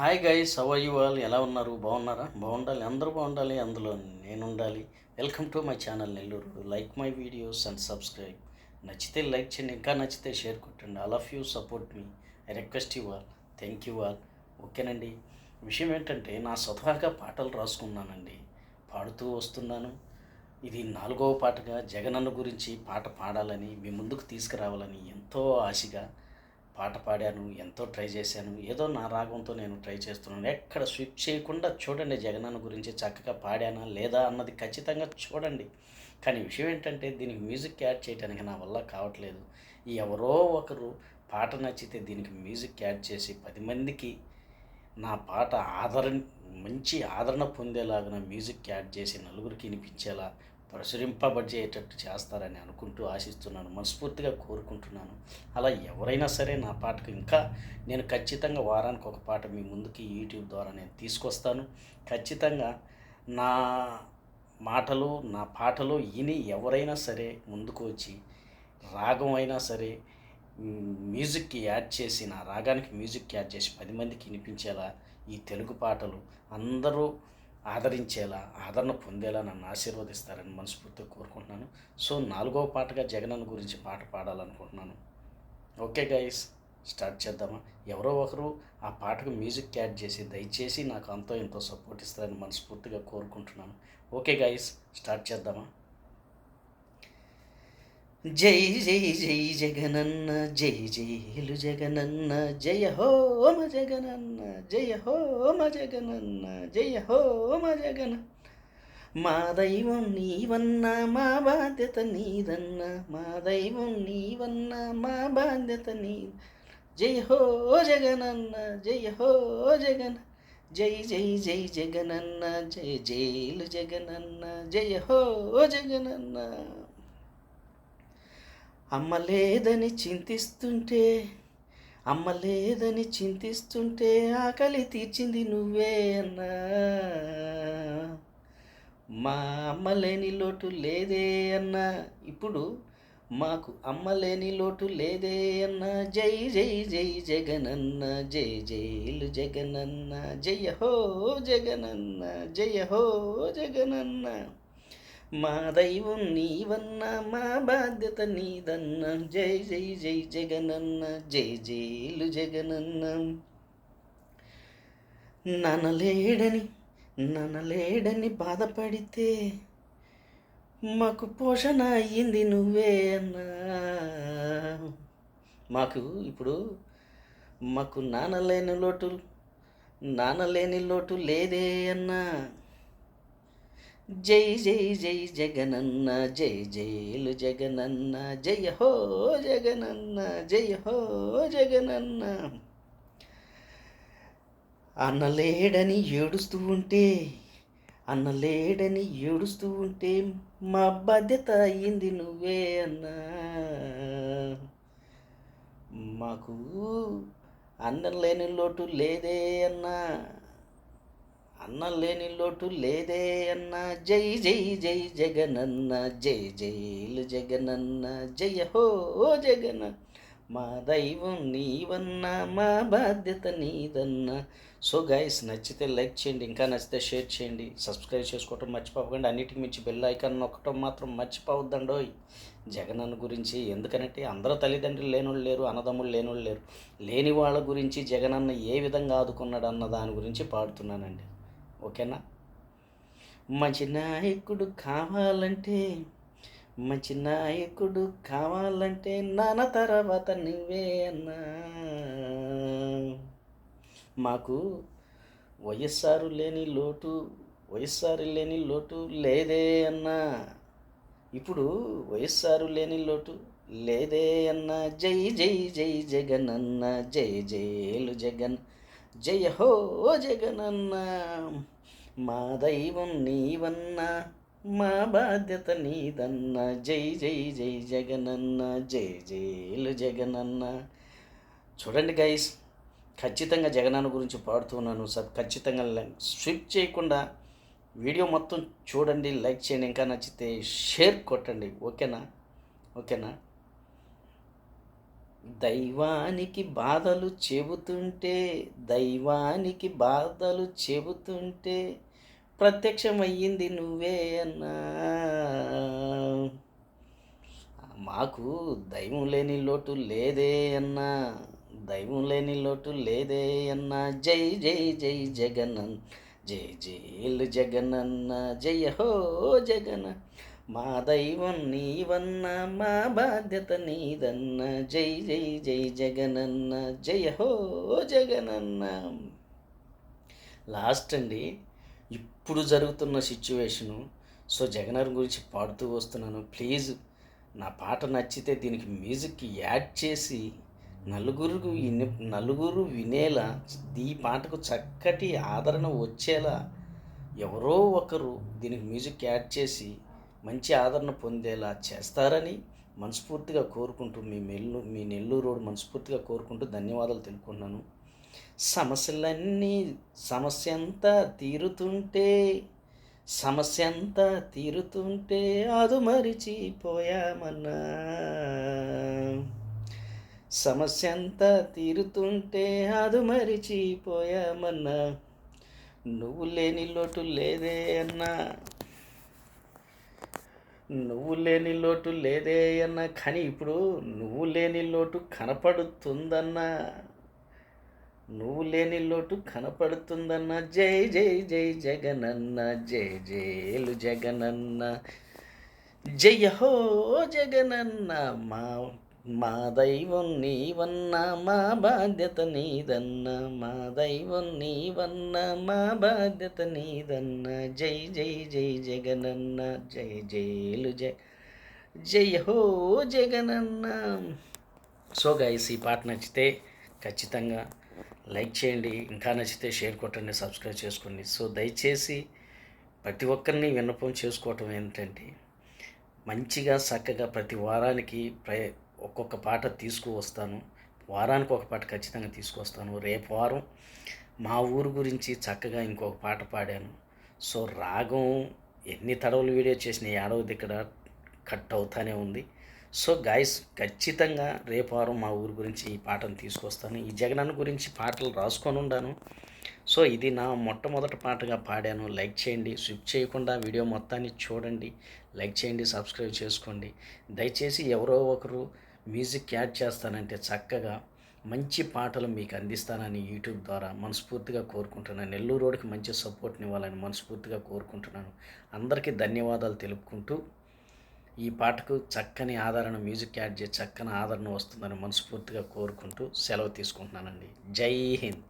Hi guys, how are you all? ఎలా ఉన్నారు? బాగున్నారా? బాగుండాలి, అందరూ బాగుండాలి, అందులో నేను ఉండాలి. Welcome to my channel Nellore. Like my videos and subscribe. నచ్చితే లైక్ చేయండి, ఇంకా నచ్చితే షేర్ కొట్టండి. All of you support me. I request you all. Thank you all. ఓకేనండి. విషయం ఏంటంటే, నా స్వతహాగా పాటలు రాసుకున్నానండి, పాడుతూ వస్తున్నాను. ఇది 4వ పాటగా జగనన్న గురించి పాట పాడాలని, మీ ముందుకు తీసుకురావాలని ఎంతో ఆశగా పాట పాడాను. ఎంతో ట్రై చేశాను. ఏదో నా రాగంతో నేను ట్రై చేస్తున్నాను. ఎక్కడ స్విచ్ చేయకుండా చూడండి, జగనన్న గురించి చక్కగా పాడానా లేదా అన్నది ఖచ్చితంగా చూడండి. కానీ విషయం ఏంటంటే, దీనికి మ్యూజిక్ యాడ్ చేయడానికి నా వల్ల కావట్లేదు. ఎవరో ఒకరు పాట నచ్చితే దీనికి మ్యూజిక్ యాడ్ చేసి 10 మందికి నా పాట మంచి ఆదరణ పొందేలాగా మ్యూజిక్ యాడ్ చేసి నలుగురికి వినిపించేలా ప్రచురింపబడేటట్టు చేస్తారని అనుకుంటూ ఆశిస్తున్నాను, మనస్ఫూర్తిగా కోరుకుంటున్నాను. అలా ఎవరైనా సరే నా పాటకు ఇంకా నేను ఖచ్చితంగా వారానికి ఒక పాట మీ ముందుకి యూట్యూబ్ ద్వారా నేను తీసుకొస్తాను. ఖచ్చితంగా నా మాటలు, నా పాటలు విని ఎవరైనా సరే ముందుకు వచ్చి రాగం అయినా సరే మ్యూజిక్కి యాడ్ చేసి, నా రాగానికి మ్యూజిక్ యాడ్ చేసి 10 మందికి వినిపించేలా ఈ తెలుగు పాటలు అందరూ ఆదరించేలా, ఆదరణ పొందేలా నన్ను ఆశీర్వదిస్తారని మనస్ఫూర్తిగా కోరుకుంటున్నాను. సో 4వ పాటగా జగనన్న గురించి పాట పాడాలనుకుంటున్నాను. ఓకే గైస్, స్టార్ట్ చేద్దామా? ఎవరో ఒకరు ఆ పాటకు మ్యూజిక్ యాడ్ చేసి దయచేసి నాకు అంతో ఎంతో సపోర్ట్ ఇస్తారని మనస్ఫూర్తిగా కోరుకుంటున్నాను. ఓకే గైస్, స్టార్ట్ చేద్దామా? జై జై జై జగనన్న, జై జైలు జగనన్న, జయ హోమ జగనన్న, జయ హోమ జగనన్న, జయ హోమ జగన. మా దైవం నీవన్న, మా బాధ్యత నీదన్న, మా దైవం నీవన్న, మా బాధ్యత నీ. జయ హో జగనన్న, జయ హో జగన. జై జై జై జగనన్న, జయ జైలు జగనన్న, జయ హో జగనన్న. అమ్మ లేదని చింతిస్తుంటే, అమ్మ లేదని చింతిస్తుంటే ఆకలి తీర్చింది నువ్వే అన్నా. మా అమ్మ లేని లోటు లేదే అన్నా, ఇప్పుడు మాకు అమ్మ లేని లోటు లేదే అన్నా. జై జై జై జగనన్న, జై జైలు జగనన్న, జయ హో జగనన్న, జయ హో జగనన్న. మా దైవం నీవన్న, మా బాధ్యత నీదన్న, జై జై జై జగనన్న, జై జైలు జగనన్న. ననలేడని బాధపడితే మాకు పోషణ అయ్యింది నువ్వే అన్నా. ఇప్పుడు మాకు నానలేని లోటు లేదే అన్నా. జై జై జై జగనన్న, జై జైలు జగనన్న, జయ హో జగనన్న, జయ హో జగనన్న. అన్నలేడని ఏడుస్తూ ఉంటే మా బాధ్యత అయ్యింది నువ్వే అన్నా. మాకు అన్నం లేని లోటు లేదే అన్నా, అన్నం లేని లోటు లేదే అన్నా. జై జై జై జగనన్న, జై జైలు జగనన్న, జయ హో జగన. మా దైవం నీవన్న, మా బాధ్యత నీదన్న. సో గైస్, నచ్చితే లైక్ చేయండి, ఇంకా నచ్చితే షేర్ చేయండి, సబ్స్క్రైబ్ చేసుకోవటం మర్చిపోకండి. అన్నిటికి మించి బెల్ ఐకాన్ నొక్కటం మాత్రం మర్చిపోవద్దండోయ్. జగనన్న గురించి ఎందుకనంటే, అందరూ తల్లిదండ్రులు లేనోళ్ళు లేరు, అన్నదమ్ములు లేనోళ్ళు లేరు. లేని వాళ్ళ గురించి జగనన్న ఏ విధంగా ఆదుకున్నాడు అన్న దాని గురించి పాడుతున్నానండి. ఓకేనా? మంచి నాయకుడు కావాలంటే నాన్న తర్వాత నువ్వే అన్నా. మాకు వయస్సారు లేని లోటు లేదే అన్నా. ఇప్పుడు వయస్సారు లేని లోటు లేదే అన్నా. జై జై జై జగనన్న, జై జైలు జగన్, జయ హో జగనన్న. మా దైవం నీవన్న, మా బాధ్యత నీదన్న, జై జై జై జగనన్న, జై జైలు జగనన్న. చూడండి గైస్, ఖచ్చితంగా జగనన్న గురించి పాడుతున్నాను. ఖచ్చితంగా స్విప్ చేయకుండా వీడియో మొత్తం చూడండి, లైక్ చేయండి, ఇంకా నచ్చితే షేర్ కొట్టండి. ఓకేనా? దైవానికి బాధలు చెబుతుంటే, దైవానికి బాధలు చెబుతుంటే ప్రత్యక్షమయ్యింది నువ్వే అన్నా. మాకు దైవం లేని లోటు లేదే అన్నా, దైవం లేని లోటు లేదే అన్నా. జై జై జై జగనన్, జై జైలు జగనన్న, జయ హో జగన. మా దైవం నీవన్నా, మా బాధ్యత నీదన్న. జై జై జై జగనన్న, జయ హో జగనన్న. లాస్ట్ అండి, ఇప్పుడు జరుగుతున్న సిచ్యువేషను. సో జగనన్న గురించి పాడుతూ వస్తున్నాను. ప్లీజ్ నా పాట నచ్చితే దీనికి మ్యూజిక్ యాడ్ చేసి నలుగురు వినేలా, ఈ పాటకు చక్కటి ఆదరణ వచ్చేలా ఎవరో ఒకరు దీనికి మ్యూజిక్ యాడ్ చేసి మంచి ఆదరణ పొందేలా చేస్తారని మనస్ఫూర్తిగా కోరుకుంటూ, మీ నెల్లూరు రోడ్ మనస్ఫూర్తిగా కోరుకుంటూ ధన్యవాదాలు తెలుపుకుంటున్నాను. సమస్య అంతా తీరుతుంటే, సమస్య అంతా తీరుతుంటే అది మరిచిపోయామన్నా. సమస్య అంతా తీరుతుంటే అది మరిచిపోయామన్నా. నువ్వు లేని లోటు లేదే అన్నా, నువ్వు లేని లోటు లేదే అన్నా. కానీ ఇప్పుడు నువ్వు లేని లోటు కనపడుతుందన్నా, నువ్వు లేని లోటు కనపడుతుందన్న. జై జై జై జగనన్న, జై జైలు జగనన్న, జయ హో జగనన్న. మా మా దైవం నీవన్నా, మా బాధ్యత నీదన్న. మా దైవం నీవన్నా, మా బాధ్యత నీదన్న. జై జై జై జగనన్న, జై జైలు జయ హో జగనన్న. సో గైస్, ఈ పాట నచ్చితే ఖచ్చితంగా లైక్ చేయండి, ఇంకా నచ్చితే షేర్ కొట్టండి, సబ్స్క్రైబ్ చేసుకోండి. సో దయచేసి ప్రతి ఒక్కరిని విన్నపం చేసుకోవటం ఏంటంటే, మంచిగా చక్కగా ప్రతి వారానికి ఒక్కొక్క పాట తీసుకువస్తాను. వారానికి ఒక పాట ఖచ్చితంగా తీసుకొస్తాను. రేపు వారం మా ఊరు గురించి చక్కగా ఇంకొక పాట పాడాను. సో రాగం ఎన్ని తడవలు వీడియో చేసిన ఏడవది ఇక్కడ కట్ అవుతానే ఉంది. సో గాయస్, ఖచ్చితంగా రేపు వారం మా ఊరు గురించి ఈ పాటను తీసుకొస్తాను. ఈ జగనన్న గురించి పాటలు రాసుకొని ఉన్నాను. సో ఇది నా మొట్టమొదటి పాటగా పాడాను. లైక్ చేయండి, స్విప్ చేయకుండా వీడియో మొత్తాన్ని చూడండి. లైక్ చేయండి, సబ్స్క్రైబ్ చేసుకోండి. దయచేసి ఎవరో ఒకరు మ్యూజిక్ యాడ్ చేస్తానంటే చక్కగా మంచి పాటలు మీకు అందిస్తానని యూట్యూబ్ ద్వారా మనస్ఫూర్తిగా కోరుకుంటున్నాను. నెల్లూరు రోడ్కి మంచి సపోర్ట్ని ఇవ్వాలని మనస్ఫూర్తిగా కోరుకుంటున్నాను. అందరికీ ధన్యవాదాలు తెలుపుకుంటూ, ఈ పాటకు చక్కని ఆదరణ, మ్యూజిక్ యాడ్ చేసి చక్కని ఆదరణ వస్తుందని మనస్ఫూర్తిగా కోరుకుంటూ సెలవు తీసుకుంటున్నానండి. జై హింద్.